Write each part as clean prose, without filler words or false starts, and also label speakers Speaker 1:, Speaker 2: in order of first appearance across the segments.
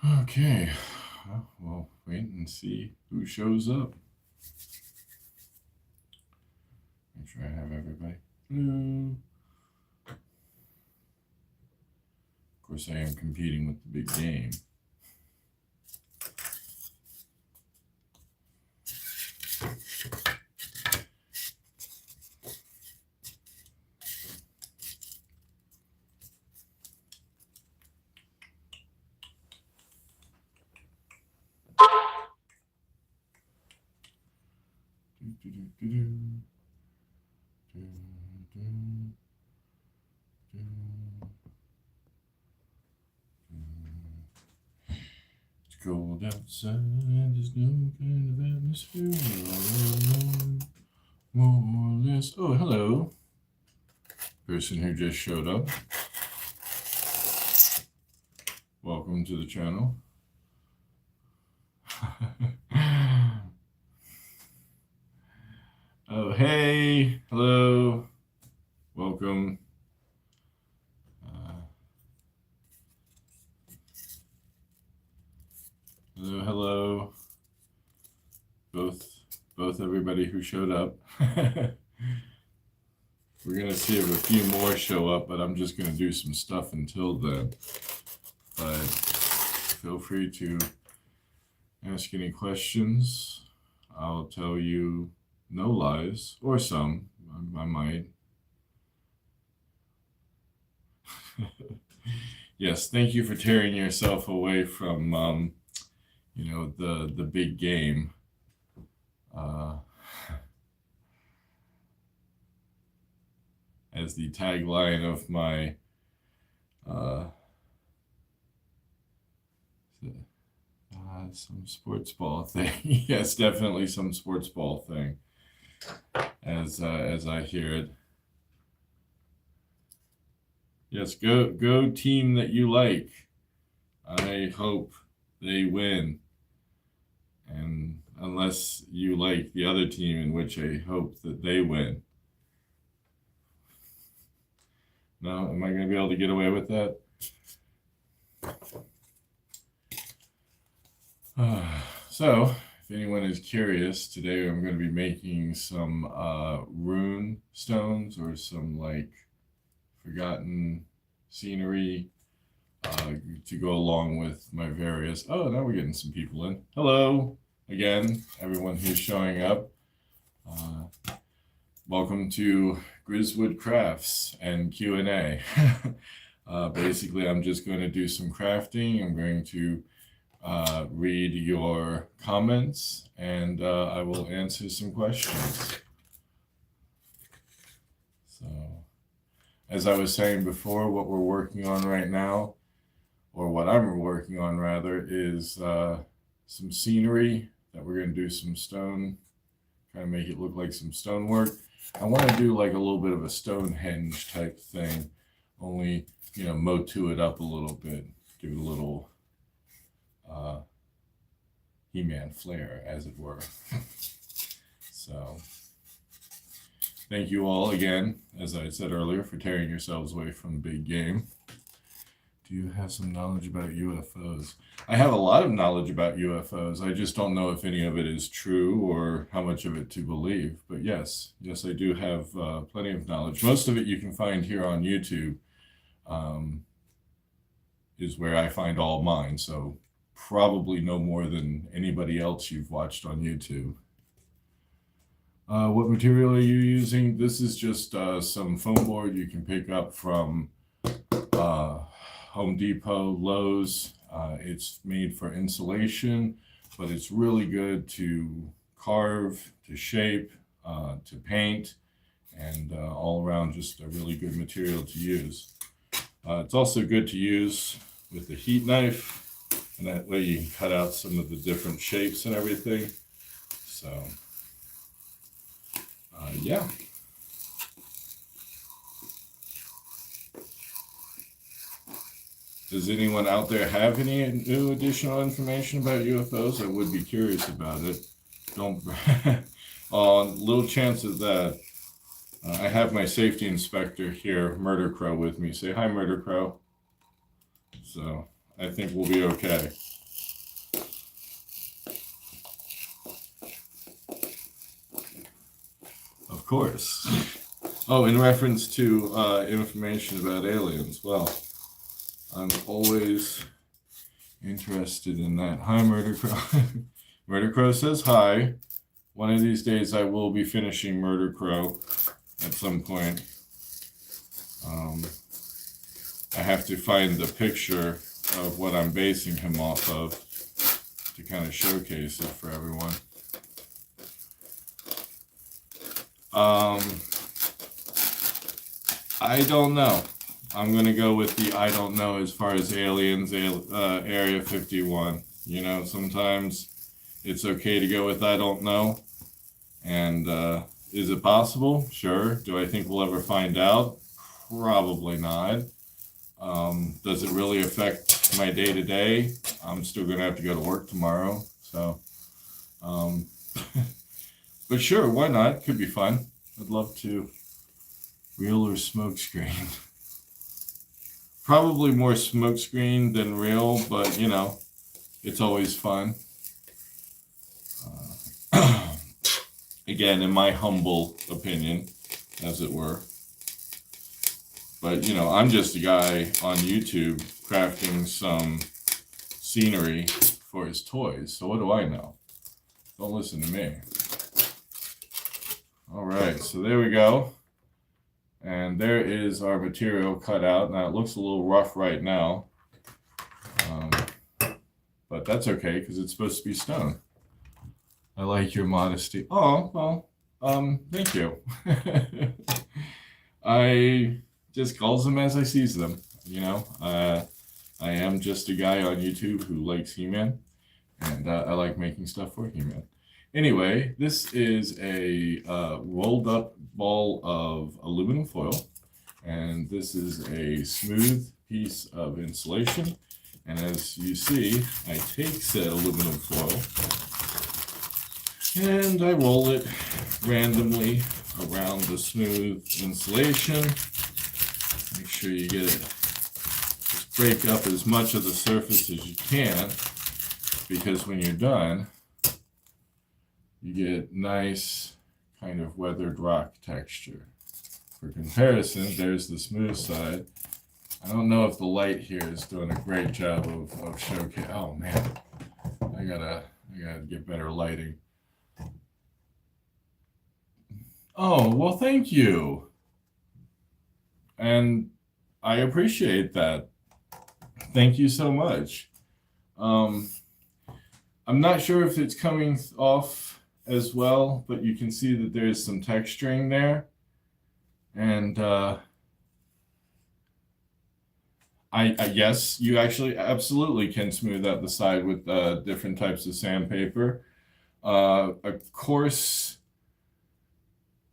Speaker 1: Okay, we'll wait and see who shows up. Make sure I have everybody. Hello. Of course, I am competing with the big game. It's cold outside, there's no kind of atmosphere. More or less. Oh, hello. Person who just showed up. Welcome to the channel. Oh, hey, hello, welcome. Hello. Both everybody who showed up. We're gonna see if a few more show up, but I'm just gonna do some stuff until then. But feel free to ask any questions. I'll tell you no lies, or some. I might. Yes, thank you for tearing yourself away from, the big game. As the tagline of my some sports ball thing. Yes, definitely some sports ball thing. As I hear it. Yes, go team that you like. I hope they win. And unless you like the other team, in which I hope that they win. No, am I going to be able to get away with that? So, if anyone is curious, today I'm going to be making some rune stones or some like forgotten scenery to go along with my various. Oh, now we're getting some people in. Hello again, everyone who's showing up. Welcome to Grizwood Crafts and Q&A. Basically, I'm just going to do some crafting. I'm going to read your comments, and I will answer some questions. So, as I was saying before, what we're working on right now, or what I'm working on rather, is some scenery that we're going to do some stone, try to make it look like some stonework. I want to do like a little bit of a Stonehenge type thing, only, motu it up a little bit, give it a little He-Man flair, as it were. So, thank you all again, as I said earlier, for tearing yourselves away from the big game. Do you have some knowledge about UFOs? I have a lot of knowledge about UFOs. I just don't know if any of it is true or how much of it to believe. But yes, I do have plenty of knowledge. Most of it you can find here on YouTube, is where I find all mine. So probably no more than anybody else you've watched on YouTube. What material are you using? This is just some foam board you can pick up from Home Depot, Lowe's. It's made for insulation, but it's really good to carve, to shape, to paint, and all around just a really good material to use. It's also good to use with the heat knife, and that way you can cut out some of the different shapes and everything. So, yeah. Does anyone out there have any new additional information about UFOs? I would be curious about it. Don't. Little chance of that. I have my safety inspector here, Murder Crow, with me. Say hi, Murder Crow. So I think we'll be okay. Of course. Oh, in reference to information about aliens, well, I'm always interested in that. Hi, Murder Crow. Murder Crow says hi. One of these days I will be finishing Murder Crow at some point. I have to find the picture of what I'm basing him off of to kind of showcase it for everyone. I don't know. I'm going to go with the I don't know as far as aliens, Area 51. You know, sometimes it's okay to go with I don't know. And is it possible? Sure. Do I think we'll ever find out? Probably not. Does it really affect my day-to-day? I'm still going to have to go to work tomorrow. So, but sure, why not? Could be fun. I'd love to. Real or smoke screen? Probably more smoke screen than real, but you know, it's always fun. Again, in my humble opinion, as it were. But you know, I'm just a guy on YouTube crafting some scenery for his toys. So what do I know? Don't listen to me. All right, so there we go. And there is our material cut out. Now it looks a little rough right now, but that's okay because it's supposed to be stone. I like your modesty. Oh, well, thank you. I just calls them as I sees them. You know, I am just a guy on YouTube who likes He-Man, and I like making stuff for He-Man. Anyway, this is a rolled up ball of aluminum foil, and this is a smooth piece of insulation. And as you see, I take said aluminum foil and I roll it randomly around the smooth insulation. Make sure you get it, just break up as much of the surface as you can, because when you're done, you get nice kind of weathered rock texture. For comparison, there's the smooth side. I don't know if the light here is doing a great job of showcasing. Oh man, I gotta get better lighting. Oh, well, thank you. And I appreciate that. Thank you so much. I'm not sure if it's coming off as well, but you can see that there's some texturing there. And yes, you actually absolutely can smooth out the side with different types of sandpaper. Of course,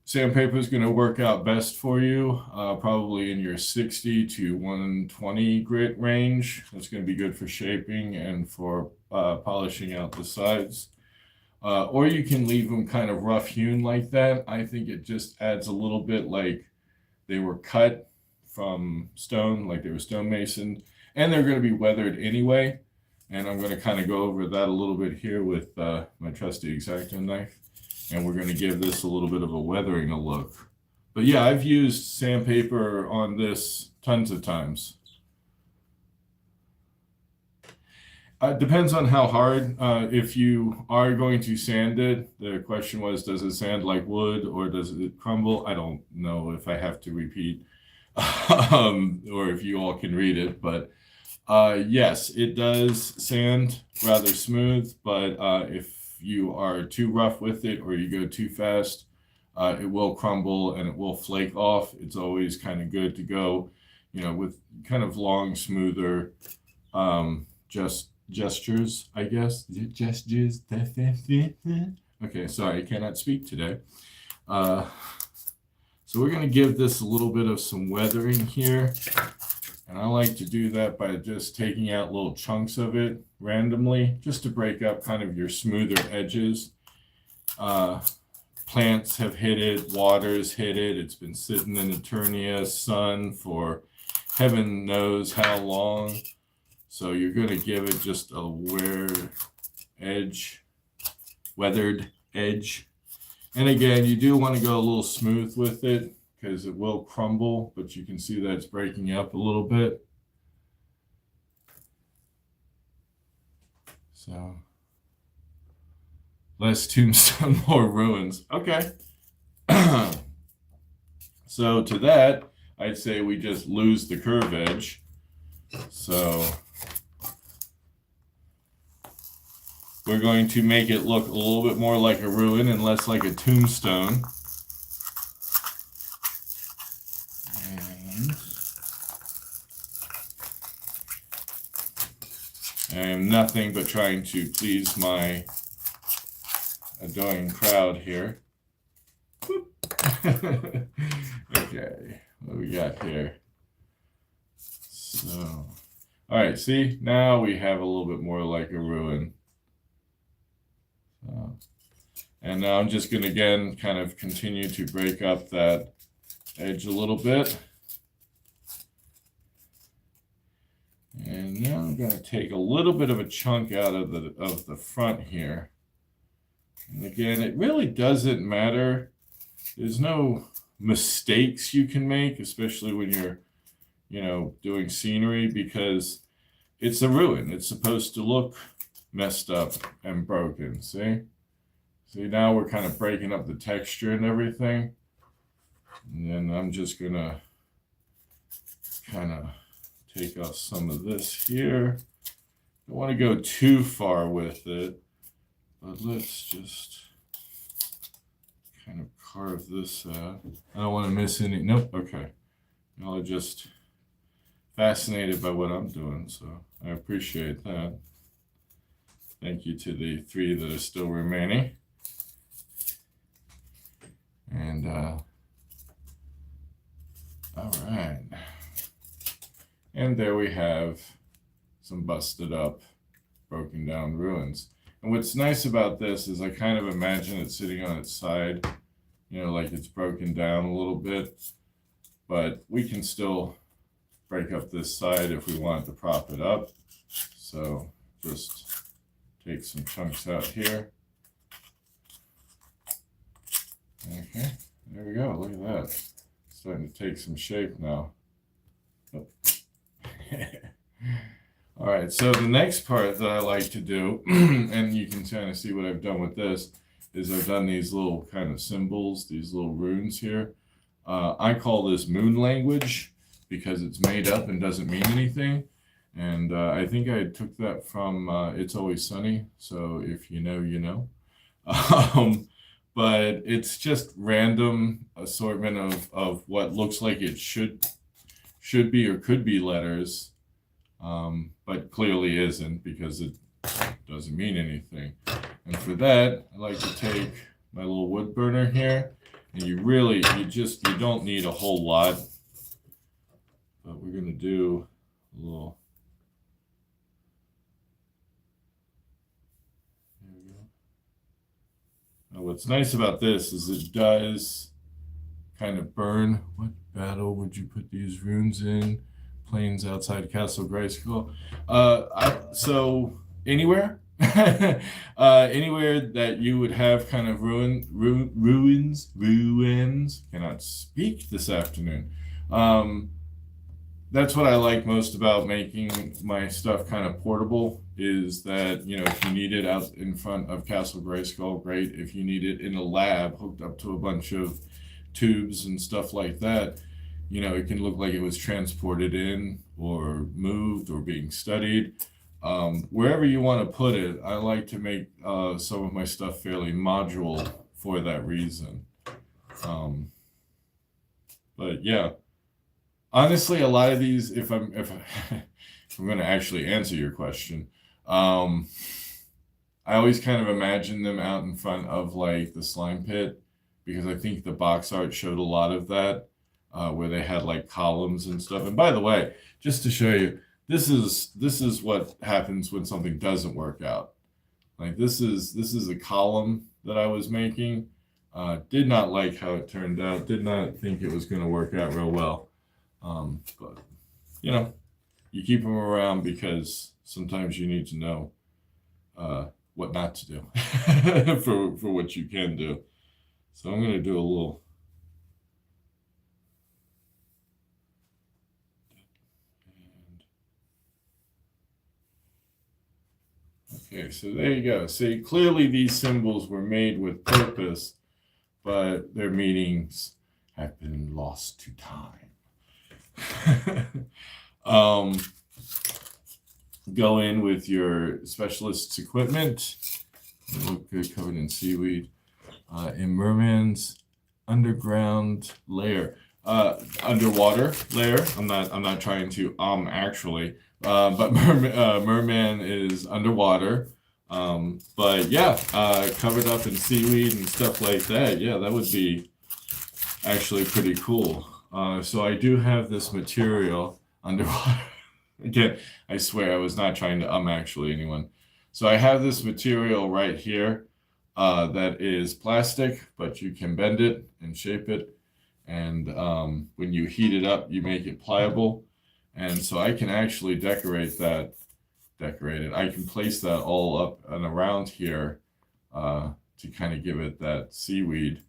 Speaker 1: sandpaper is going to work out best for you, probably in your 60 to 120 grit range. That's going to be good for shaping and for polishing out the sides. Or you can leave them kind of rough hewn like that. I think it just adds a little bit like they were cut from stone, like they were stonemasoned, and they're going to be weathered anyway. And I'm going to kind of go over that a little bit here with my trusty X-Acto knife. And we're going to give this a little bit of a weathering a look. But yeah, I've used sandpaper on this tons of times. Depends on how hard. If you are going to sand it, the question was, does it sand like wood or does it crumble? I don't know if I have to repeat or if you all can read it, but yes, it does sand rather smooth, but if you are too rough with it or you go too fast, it will crumble and it will flake off. It's always kind of good to go, you know, with kind of long, smoother, gestures, I guess. Gestures. Okay, sorry, I cannot speak today. So we're going to give this a little bit of some weathering here. And I like to do that by just taking out little chunks of it randomly, just to break up kind of your smoother edges. Plants have hit it, water's hit it. It's been sitting in Eternia sun for heaven knows how long. So you're going to give it just a weathered edge. And again, you do want to go a little smooth with it because it will crumble, but you can see that it's breaking up a little bit. So less tombstone, more ruins. Okay. So to that, I'd say we just lose the curve edge. So we're going to make it look a little bit more like a ruin and less like a tombstone. And I am nothing but trying to please my adoring crowd here. Okay, what do we got here? So, all right, see, now we have a little bit more like a ruin. And now I'm just going to, again, kind of continue to break up that edge a little bit. And now I'm going to take a little bit of a chunk out of the front here. And again, it really doesn't matter. There's no mistakes you can make, especially when you're, doing scenery, because it's a ruin. It's supposed to look messed up and broken. See, now we're kind of breaking up the texture and everything. And then I'm just going to kind of take off some of this here. Don't want to go too far with it, but let's just kind of carve this out. I don't want to miss any. Nope. Okay. Y'all are just fascinated by what I'm doing, so I appreciate that. Thank you to the 3 that are still remaining. And all right. And there we have some busted up, broken down ruins. And what's nice about this is I kind of imagine it sitting on its side, like it's broken down a little bit, but we can still break up this side if we want to prop it up. So just take some chunks out here. Okay, there we go. Look at that. It's starting to take some shape now. Oh. All right, so the next part that I like to do, and you can kind of see what I've done with this, is I've done these little kind of symbols, these little runes here. I call this moon language because it's made up and doesn't mean anything. And I think I took that from It's Always Sunny, so if you know, you know. But it's just random assortment of what looks like it should be or could be letters, but clearly isn't because it doesn't mean anything. And for that, I like to take my little wood burner here, and you don't need a whole lot, but we're going to do a little. There we go. Now what's nice about this is it does kind of burn. What battle would you put these runes in? Plains outside Castle Grayskull. So anywhere, anywhere that you would have kind of ruins. Cannot speak this afternoon. That's what I like most about making my stuff kind of portable. Is that if you need it out in front of Castle Grayskull, great. If you need it in a lab hooked up to a bunch of tubes and stuff like that, it can look like it was transported in or moved or being studied. Wherever you want to put it, I like to make some of my stuff fairly modular for that reason. But yeah, honestly, a lot of these, if I'm going to actually answer your question, I always kind of imagine them out in front of like the slime pit, because I think the box art showed a lot of that, where they had like columns and stuff. And by the way, just to show you, this is what happens when something doesn't work out. Like this is a column that I was making. Did not like how it turned out. Did not think it was going to work out real well. But you keep them around because sometimes you need to know what not to do for what you can do. So I'm going to do a little. Okay, so there you go. See, clearly these symbols were made with purpose, but their meanings have been lost to time. Go in with your specialist's equipment. Look good, covered in seaweed. In Merman's underground lair, underwater lair. I'm not trying to actually. But Merman is underwater. But yeah, covered up in seaweed and stuff like that. Yeah, that would be actually pretty cool. So I do have this material underwater. Again, I swear I was not trying to actually anyone. So I have this material right here that is plastic, but you can bend it and shape it. And when you heat it up, you make it pliable. And so I can actually decorate it. I can place that all up and around here to kind of give it that seaweed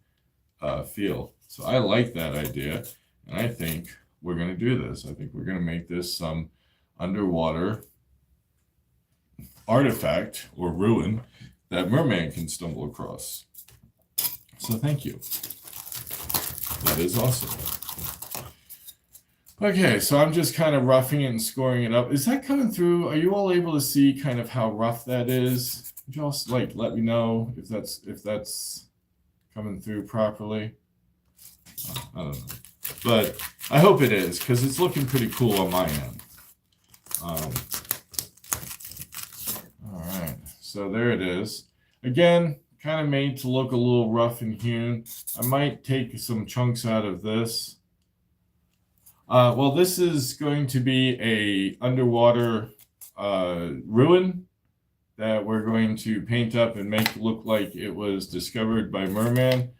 Speaker 1: feel. So I like that idea. And I think we're going to do this. I think we're going to make this some underwater artifact or ruin that Merman can stumble across. So thank you. That is awesome. Okay, so I'm just kind of roughing it and scoring it up. Is that coming through? Are you all able to see kind of how rough that is? Would you all like let me know if that's coming through properly? I don't know, but I hope it is because it's looking pretty cool on my end. All right, so there it is. Again, kind of made to look a little rough and hewn. I might take some chunks out of this. Well, this is going to be a underwater ruin that we're going to paint up and make look like it was discovered by Merman.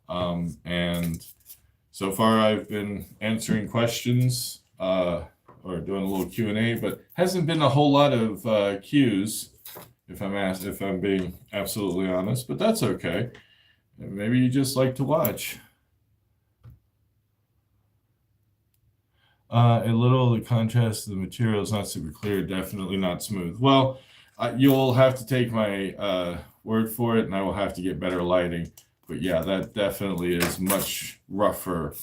Speaker 1: And so far I've been answering questions or doing a little Q&A, but hasn't been a whole lot of Qs if I'm being absolutely honest, but that's okay. Maybe you just like to watch. A little, the contrast of the material is not super clear, definitely not smooth. Well, you'll have to take my word for it, and I will have to get better lighting. But yeah, that definitely is much rougher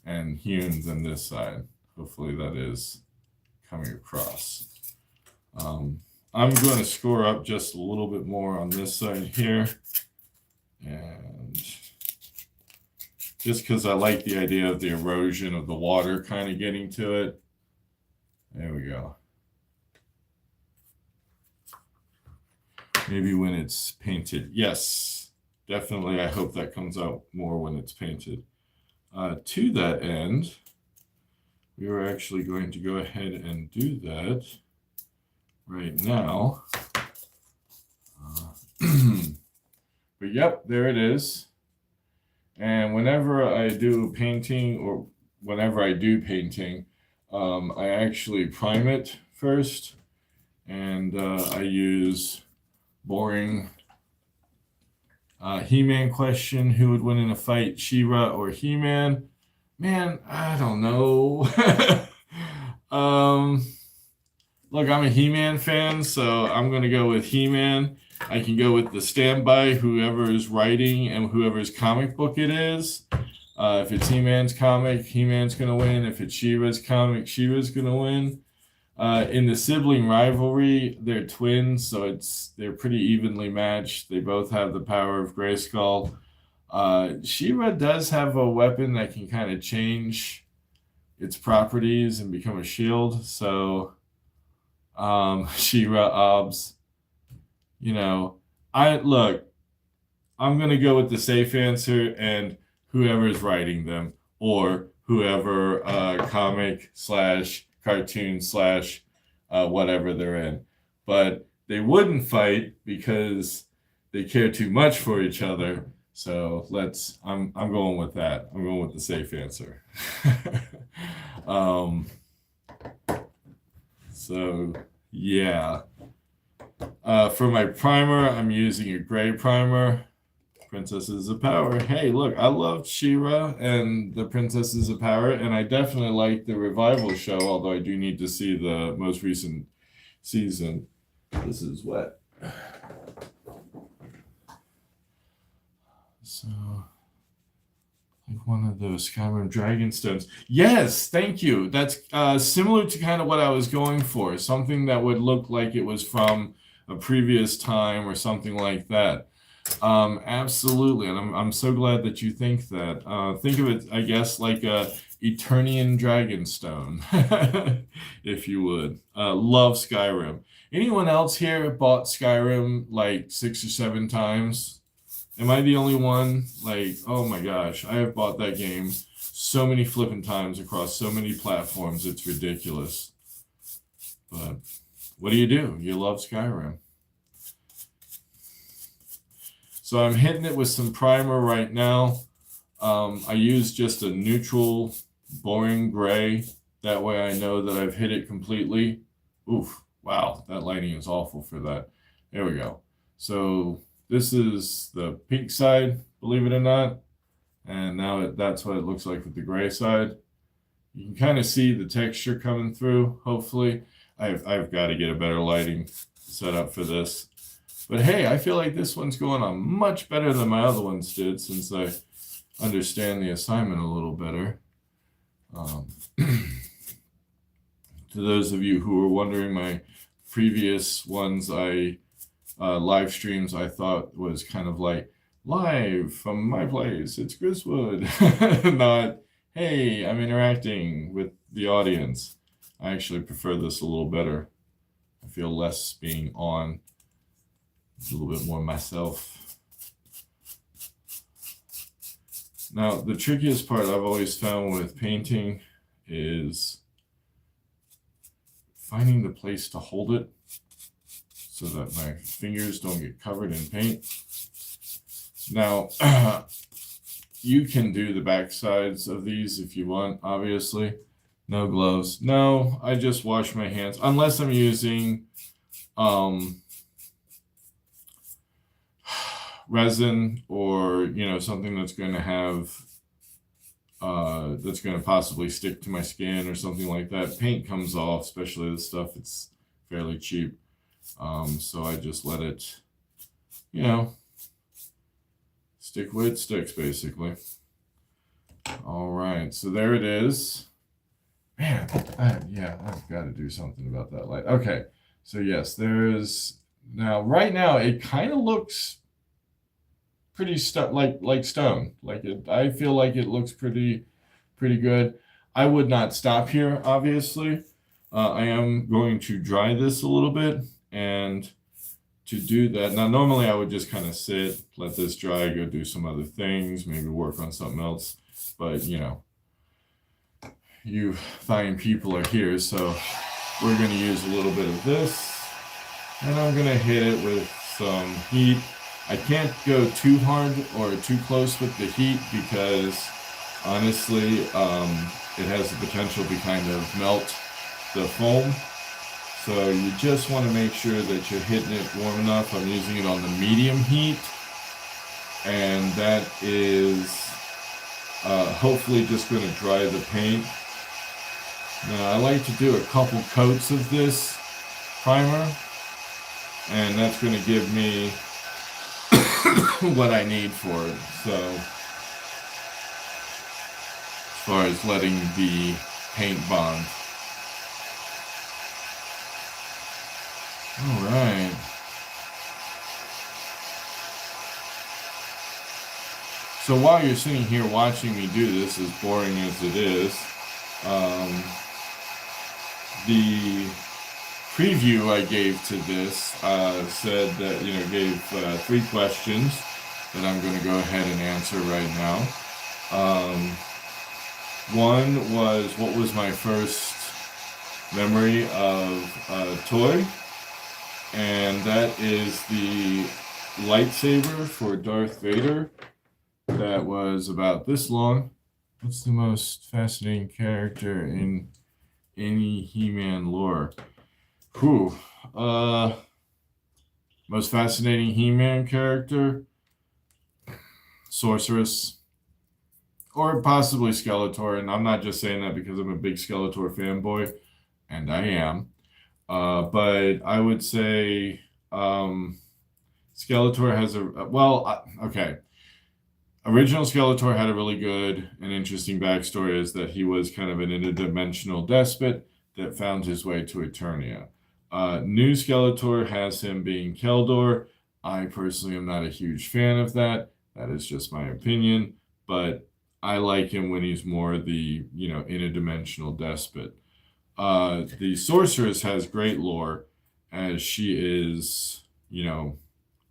Speaker 1: and hewn than this side. Hopefully that is coming across. I'm going to score up just a little bit more on this side here. And just because I like the idea of the erosion of the water kind of getting to it. There we go. Maybe when it's painted. Yes, definitely. I hope that comes out more when it's painted. To that end, we are actually going to go ahead and do that right now. But yep, there it is. And whenever I do painting, I actually prime it first. And I use boring He-Man question. Who would win in a fight, She-Ra or He-Man? Man, I don't know. Look, I'm a He-Man fan, so I'm going to go with He-Man. I can go with the standby, whoever is writing and whoever's comic book it is. If it's He-Man's comic, He-Man's going to win. If it's She-Ra's comic, She-Ra's going to win. In the sibling rivalry, they're twins, so they're pretty evenly matched. They both have the power of Grayskull. She-Ra does have a weapon that can kind of change its properties and become a shield. So She-Ra obs. You know, I'm going to go with the safe answer and whoever is writing them or whoever comic / cartoon / whatever they're in. But they wouldn't fight because they care too much for each other. So I'm going with that. I'm going with the safe answer. So, yeah. For my primer, I'm using a gray primer. Princesses of Power. Hey, look, I loved She-Ra and the Princesses of Power, and I definitely like the revival show, although I do need to see the most recent season. This is wet. So, like one of those Skyrim Dragon Stones. Yes, thank you. That's similar to kind of what I was going for. Something that would look like it was from a previous time or something like that. Absolutely, and I'm so glad that you think that. Think of it, I guess, like a Eternian Dragonstone, if you would. Love Skyrim. Anyone else here bought Skyrim like 6 or 7 times? Am I the only one? Like, oh my gosh, I have bought that game so many flipping times across so many platforms. It's ridiculous. But what do? You love Skyrim. So I'm hitting it with some primer right now. I use just a neutral, boring gray. That way I know that I've hit it completely. Oof, wow, that lighting is awful for that. There we go. So this is the pink side, believe it or not. And now that's what it looks like with the gray side. You can kind of see the texture coming through, hopefully. I've got to get a better lighting set up for this. But hey, I feel like this one's going on much better than my other ones did since I understand the assignment a little better. To those of you who were wondering, my previous ones, live streams, I thought was kind of like, live from my place, it's Grizwood. Not, hey, I'm interacting with the audience. I actually prefer this a little better. I feel less being on. A little bit more myself. Now, the trickiest part I've always found with painting is finding the place to hold it so that my fingers don't get covered in paint. Now, you can do the back sides of these if you want, obviously. No gloves. No, I just wash my hands, unless I'm using resin or something that's going to have that's going to possibly stick to my skin or something like that. Paint comes off, especially this stuff. It's fairly cheap, so I just let it stick where it sticks, basically. All right, so there it is. Man, I've got to do something about that light. Okay, so yes, there's right now it kind of looks pretty like stone. I feel like it looks pretty good. I would not stop here, obviously. I am going to dry this a little bit, and to do that, now normally I would just kind of sit, let this dry, go do some other things, maybe work on something else. But you fine people are here, so we're going to use a little bit of this, and I'm going to hit it with some heat. I can't go too hard or too close with the heat because honestly, it has the potential to kind of melt the foam. So you just want to make sure that you're hitting it warm enough. I'm using it on the medium heat, and that is hopefully just going to dry the paint. Now I like to do a couple coats of this primer, and that's going to give me what I need for it. So as far as letting the paint bond. All right. So while you're sitting here watching me do this, as boring as it is, the preview I gave to this said that, gave 3 questions that I'm going to go ahead and answer right now. One was, what was my first memory of a toy? And that is the lightsaber for Darth Vader that was about this long. What's the most fascinating character in any He-Man lore? Whew. Most fascinating He-Man character? Sorceress. Or possibly Skeletor. And I'm not just saying that because I'm a big Skeletor fanboy. And I am. But I would say Skeletor has okay. Original Skeletor had a really good and interesting backstory, is that he was kind of an interdimensional despot that found his way to Eternia. New Skeletor has him being Keldor. I personally am not a huge fan of that. That is just my opinion, but I like him when he's more the, interdimensional despot. The Sorceress has great lore, as she is,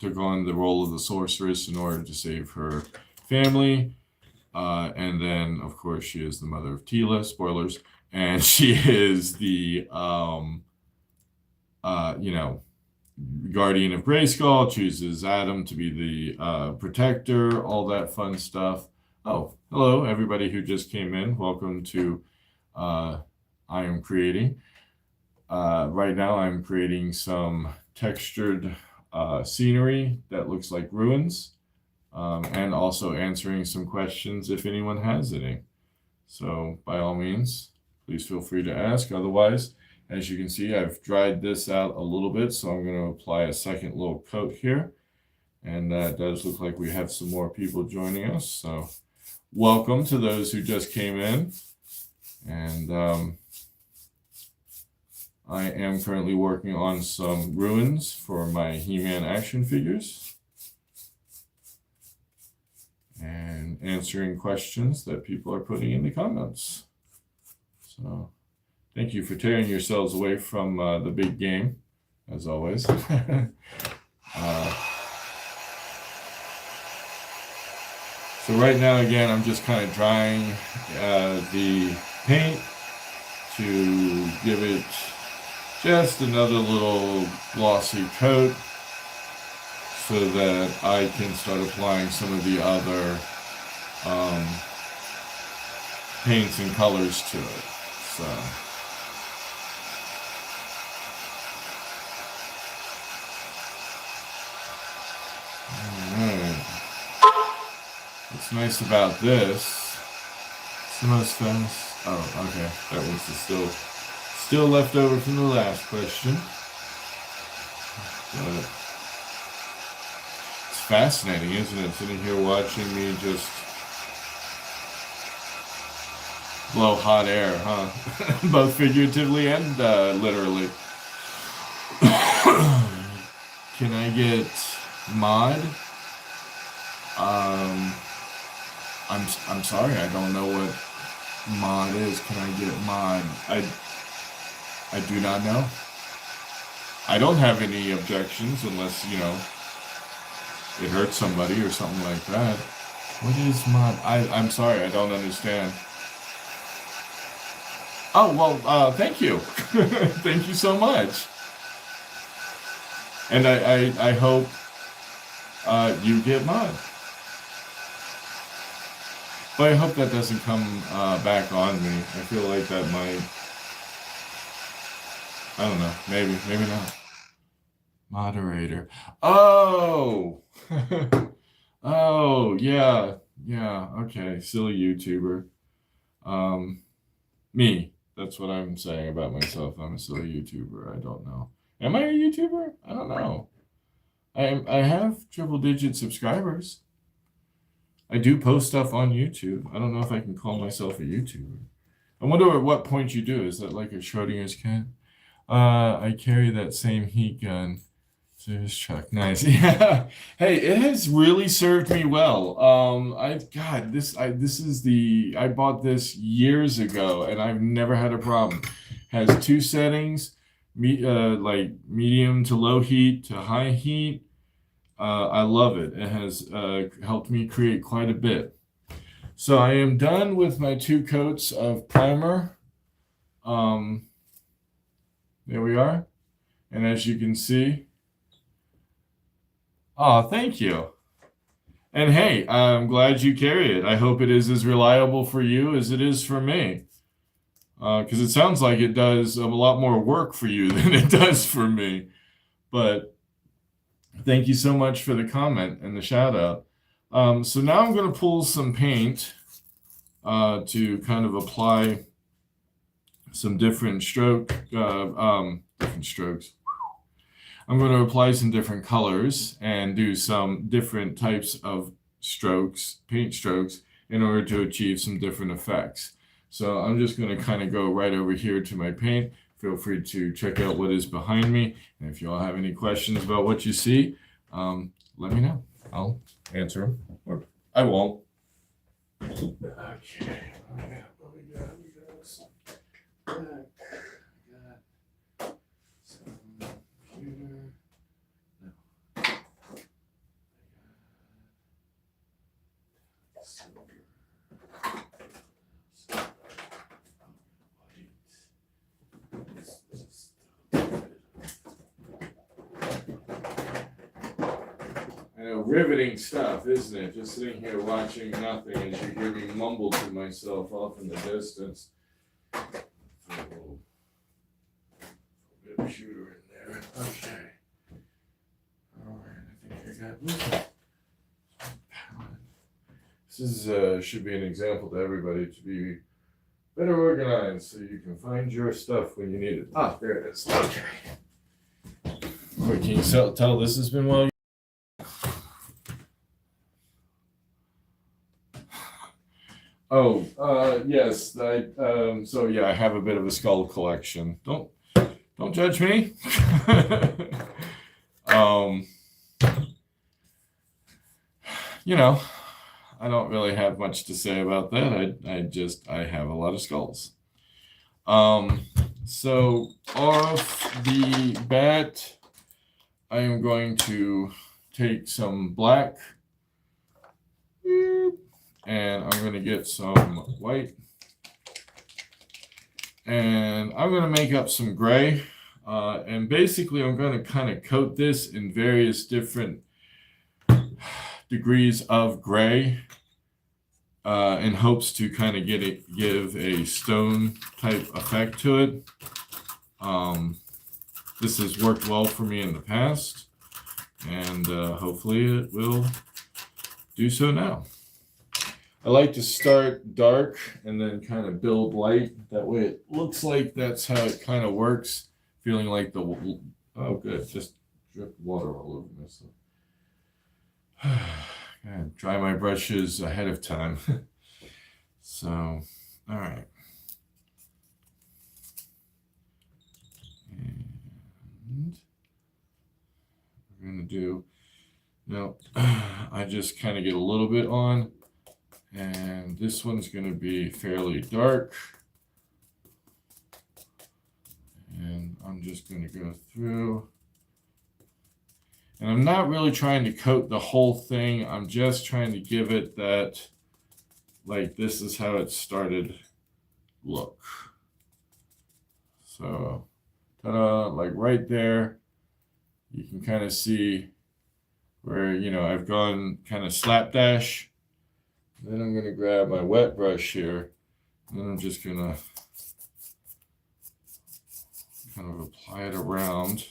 Speaker 1: took on the role of the Sorceress in order to save her family. And then, of course, she is the mother of Tila, spoilers, and she is the, guardian of Grayskull, chooses Adam to be the protector, all that fun stuff. Oh, hello, everybody who just came in. Welcome to I Am Creating. Right now, I'm creating some textured scenery that looks like ruins, and also answering some questions if anyone has any. So by all means, please feel free to ask. Otherwise, as you can see, I've dried this out a little bit, so I'm going to apply a second little coat here. And it does look like we have some more people joining us. So welcome to those who just came in. And I am currently working on some ruins for my He-Man action figures and answering questions that people are putting in the comments. So thank you for tearing yourselves away from the big game, as always. So right now, again, I'm just kind of drying the paint to give it just another little glossy coat so that I can start applying some of the other paints and colors to it. So alright. What's nice about this, it's the most famous. Oh, okay. That was still left over from the last question. But it's fascinating, isn't it? Sitting here watching me just blow hot air, huh? Both figuratively and literally. Can I get mod? I'm sorry, I don't know what mod is. Can I get mod? I do not know. I don't have any objections unless, it hurts somebody or something like that. What is mod? I'm sorry, I don't understand. Oh, well, thank you. Thank you so much. And I hope you get mod. But I hope that doesn't come back on me. I feel like that might... I don't know. Maybe not. Moderator. Oh! Oh, yeah. Yeah, okay. Silly YouTuber. Me. That's what I'm saying about myself. I'm a silly YouTuber. I don't know. Am I a YouTuber? I don't know. I have triple-digit subscribers. I do post stuff on YouTube. I don't know if I can call myself a YouTuber. I wonder at what point you do. Is that like a Schrodinger's cat? I carry that same heat gun. Serious truck. Nice. Yeah. Hey, it has really served me well. I bought this years ago and I've never had a problem. Has two settings, like medium to low heat to high heat. I love it. It has helped me create quite a bit. So I am done with my 2 coats of primer. There we are. And as you can see, oh, thank you. And hey, I'm glad you carry it. I hope it is as reliable for you as it is for me. because it sounds like it does a lot more work for you than it does for me. But thank you so much for the comment and the shout out. So now I'm going to pull some paint to kind of apply some different different strokes. I'm going to apply some different colors and do some different types of strokes, paint strokes, in order to achieve some different effects. So I'm just going to kind of go right over here to my paint. Feel free to check out what is behind me. And if you all have any questions about what you see, let me know. I'll answer them, or I won't. Okay. What we got? We got some black. We got some computer. No. Silver. I know, riveting stuff, isn't it? Just sitting here watching nothing as you hear me mumble to myself off in the distance. Throw a little bit of shooter in there. Okay. All right, I think I got this. This should be an example to everybody to be better organized so you can find your stuff when you need it. Ah, there it is. Okay. Wait, can you tell this has been well? Oh, yes. So yeah, I have a bit of a skull collection. Don't judge me. You know, I don't really have much to say about that. I have a lot of skulls. So off the bat, I am going to take some black. And I'm going to get some white. And I'm going to make up some gray. And basically, I'm going to kind of coat this in various different degrees of gray in hopes to kind of give a stone type effect to it. This has worked well for me in the past. And hopefully it will do so now. I like to start dark and then kind of build light. That way it looks like that's how it kind of works. Feeling like oh good, just dripped water all over myself. Gotta dry my brushes ahead of time. So, all right. And we're gonna do, now I just kind of get a little bit on. And this one's going to be fairly dark. And I'm just going to go through. And I'm not really trying to coat the whole thing. I'm just trying to give it that, like, this is how it started look. So, ta-da, like right there, you can kind of see where, you know, I've gone kind of slapdash. Then I'm going to grab my wet brush here, and then I'm just going to kind of apply it around,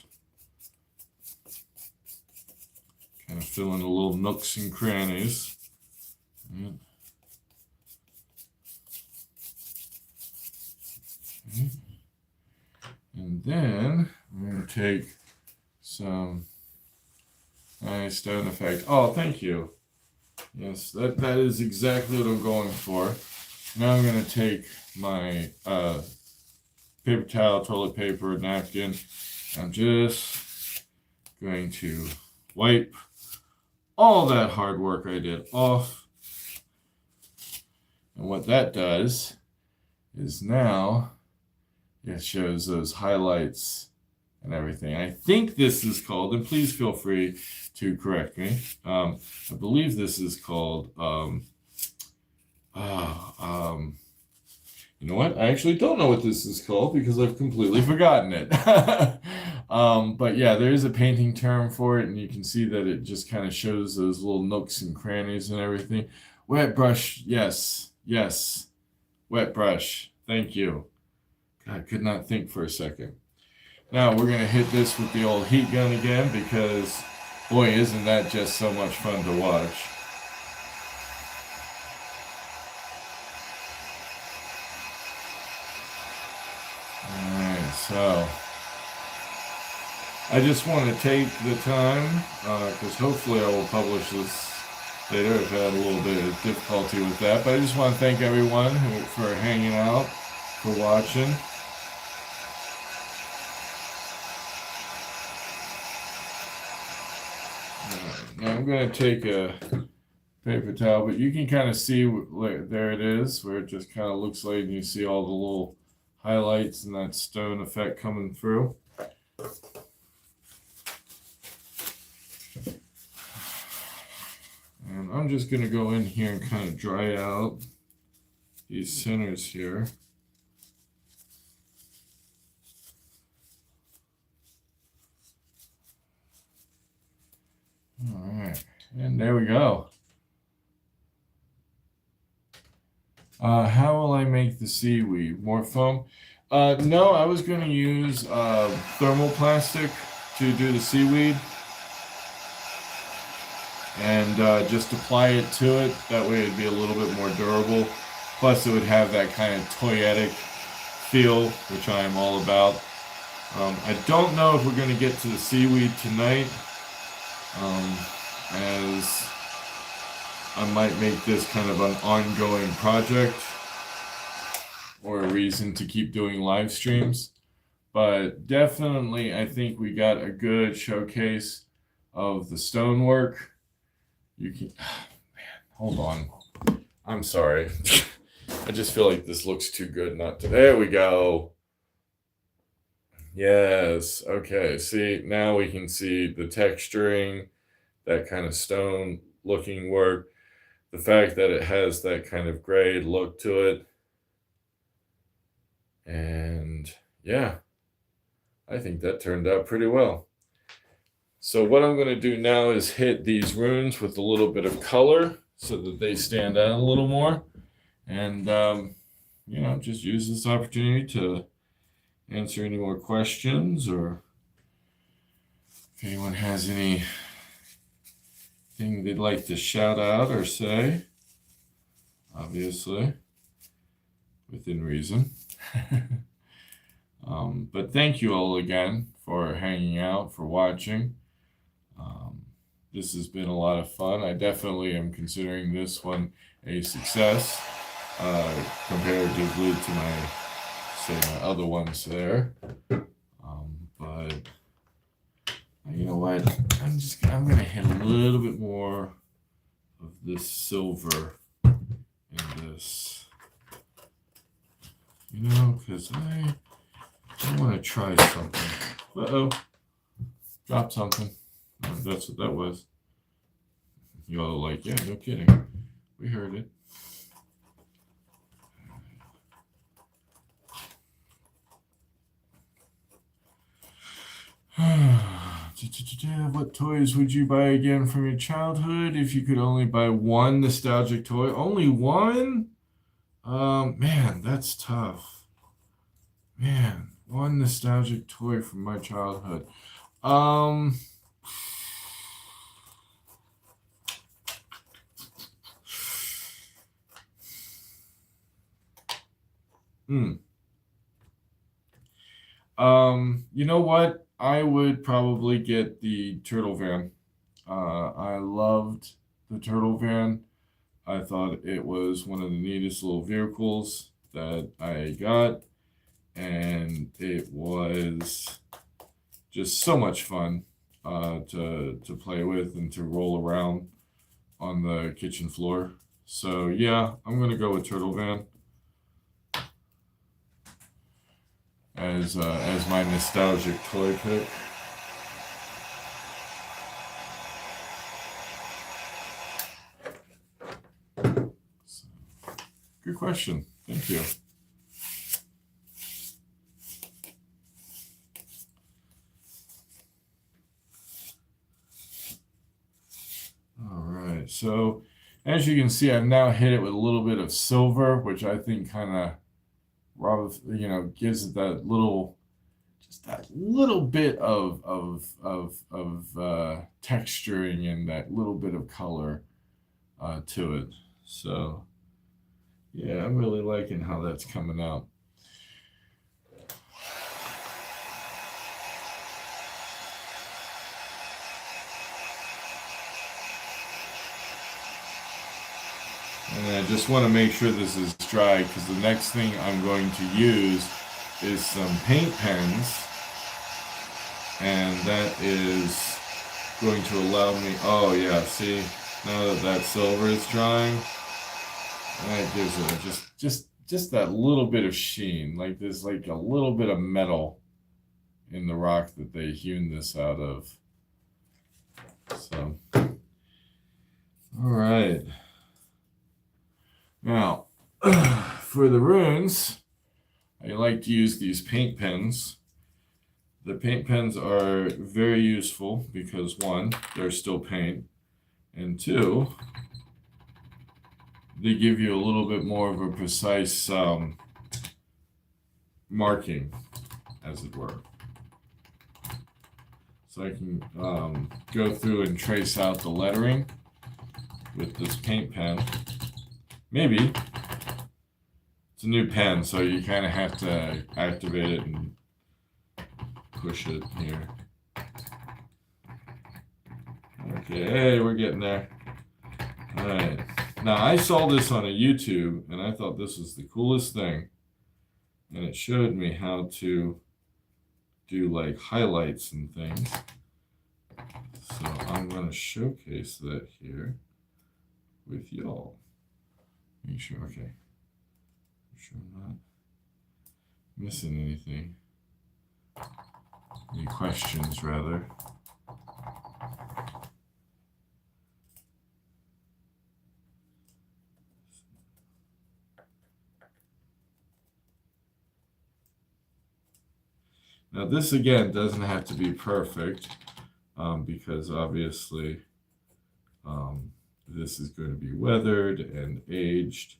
Speaker 1: kind of fill in the little nooks and crannies. Right. Okay. And then I'm going to take some nice stone effect. Oh, thank you. Yes, that is exactly what I'm going for. Now I'm going to take my paper towel, toilet paper, napkin. I'm just going to wipe all that hard work I did off. And what that does is now it shows those highlights and everything. I think this is called, and please feel free to correct me. I believe this is called, you know what? I actually don't know what this is called because I've completely forgotten it. But yeah, there is a painting term for it, and you can see that it just kind of shows those little nooks and crannies and everything. Wet brush, yes, wet brush. Thank you. I could not think for a second. Now we're going to hit this with the old heat gun again because, boy, isn't that just so much fun to watch. Alright, so I just want to take the time, because hopefully I will publish this later. I've had a little bit of difficulty with that, but I just want to thank everyone for hanging out, for watching. Now I'm going to take a paper towel, but you can kind of see there it is, where it just kind of looks like you see all the little highlights and that stone effect coming through. And I'm just going to go in here and kind of dry out these centers here. All right, and there we go. How will I make the seaweed? More foam? No, I was going to use thermoplastic to do the seaweed. And just apply it to it. That way it'd be a little bit more durable. Plus it would have that kind of toyetic feel, which I am all about. I don't know if we're going to get to the seaweed tonight, as I might make this kind of an ongoing project or a reason to keep doing live streams. But definitely I think we got a good showcase of the stonework. You can, man, hold on. I'm sorry. I just feel like this looks too good not to. There we go. Yes. Okay. See, now we can see the texturing, that kind of stone looking work. The fact that it has that kind of gray look to it. And yeah, I think that turned out pretty well. So what I'm going to do now is hit these runes with a little bit of color so that they stand out a little more. And, you know, just use this opportunity to answer any more questions, or if anyone has anything they'd like to shout out or say, obviously, within reason. But thank you all again for hanging out, for watching. This has been a lot of fun. I definitely am considering this one a success comparatively to my other ones there. But you know what? I'm gonna hit a little bit more of this silver in this, you know, because I want to try something. Uh-oh, dropped something. That's what that was. You all are like, yeah, no kidding. We heard it. What toys would you buy again from your childhood if you could only buy one nostalgic toy? Only one? Man, that's tough. Man, one nostalgic toy from my childhood. You know what? I would probably get the turtle van. I loved the turtle van. I thought it was one of the neatest little vehicles that I got, and it was just so much fun to play with and to roll around on the kitchen floor. So yeah, I'm gonna go with turtle van as my nostalgic toy pick. So, good question. Thank you. All right. So as you can see, I've now hit it with a little bit of silver, which I think kind of gives it that little, just that little bit of texturing and that little bit of color to it. So yeah, I'm really liking how that's coming out. And I just want to make sure this is dry, because the next thing I'm going to use is some paint pens, and that is going to allow me, oh yeah, see, now that silver is drying, that gives it just that little bit of sheen, like there's like a little bit of metal in the rock that they hewn this out of. So, all right. Now, for the runes, I like to use these paint pens. The paint pens are very useful because, one, they're still paint, and two, they give you a little bit more of a precise marking, as it were. So I can go through and trace out the lettering with this paint pen. Maybe it's a new pen, so you kind of have to activate it and push it here. Okay, hey, we're getting there. All right. Now, I saw this on a YouTube, and I thought this was the coolest thing. And it showed me how to do like highlights and things. So I'm going to showcase that here with y'all. Make sure, okay. Make sure I'm not missing anything. Any questions, rather. Now this again doesn't have to be perfect because obviously this is going to be weathered and aged.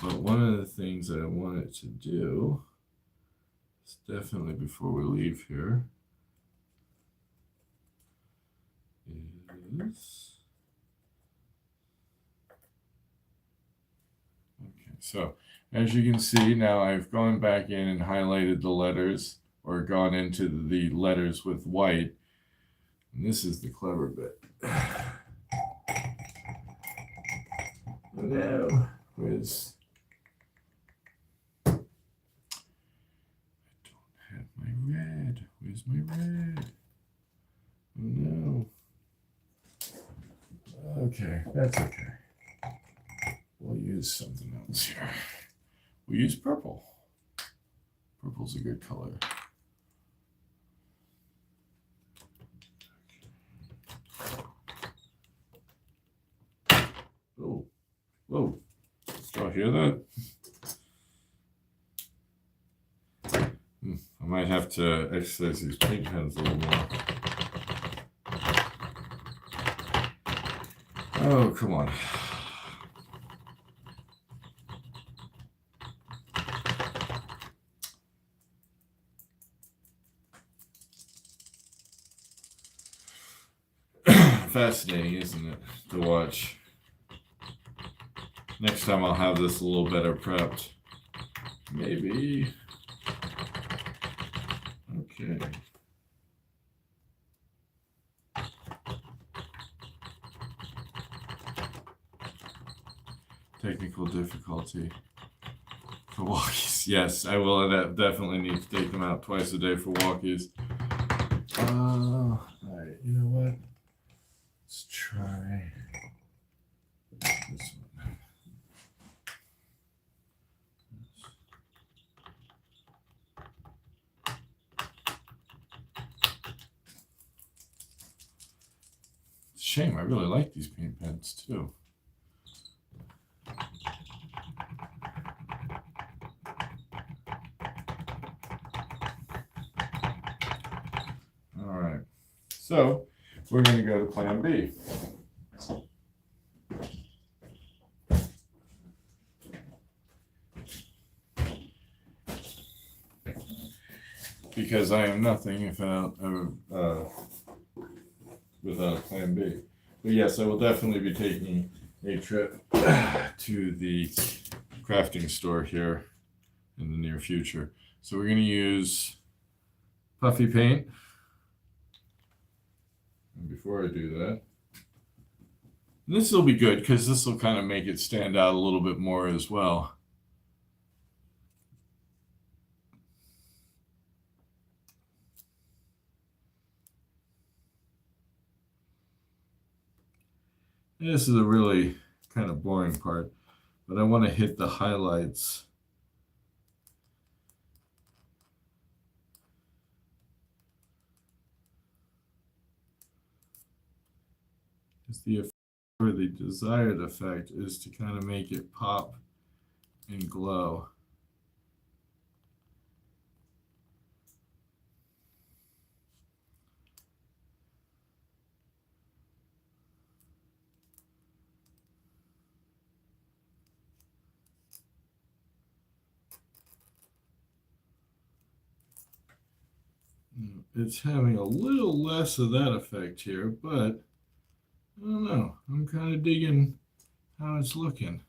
Speaker 1: But one of the things that I wanted to do is definitely before we leave here is, okay, so as you can see now I've gone back in and highlighted the letters, or gone into the letters with white, and this is the clever bit. Now, where's, I don't have my red. Where's my red? Oh no. Okay, that's okay. We'll use something else here. We'll use purple. Purple's a good color. Oh, whoa. Did y'all hear that? I might have to exercise these paint pens a little more. Oh, come on. Fascinating, isn't it, to watch? Next time I'll have this a little better prepped. Maybe. Okay. Technical difficulty for walkies. Yes, I will definitely need to take them out twice a day for walkies. All right, you know what? Let's try this one. It's a shame, I really like these paint pens too. All right, so we're going to go to plan B. because I am nothing if without a plan B. But yes, I will definitely be taking a trip to the crafting store here in the near future. So we're going to use puffy paint. And before I do that, this will be good because this will kind of make it stand out a little bit more as well. This is a really kind of boring part, but I want to hit the highlights. The desired effect is to kind of make it pop and glow. It's having a little less of that effect here, but I don't know. I'm kind of digging how it's looking.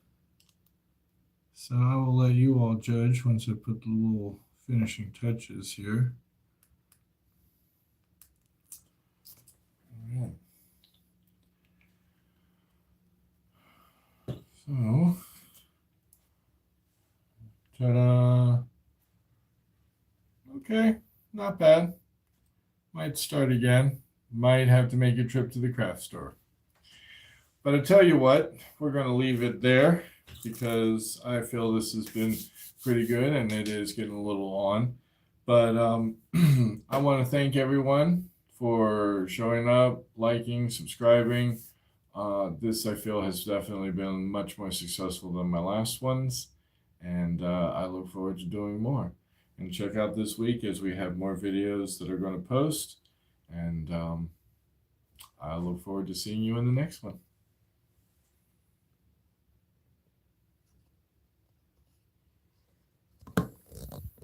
Speaker 1: So I will let you all judge once I put the little finishing touches here. All right. So, ta-da. Okay, not bad. Might start again. Might have to make a trip to the craft store. But I tell you what, we're going to leave it there because I feel this has been pretty good and it is getting a little on. But I want to thank everyone for showing up, liking, subscribing. This, I feel, has definitely been much more successful than my last ones. And I look forward to doing more. And check out this week as we have more videos that are going to post. And I look forward to seeing you in the next one.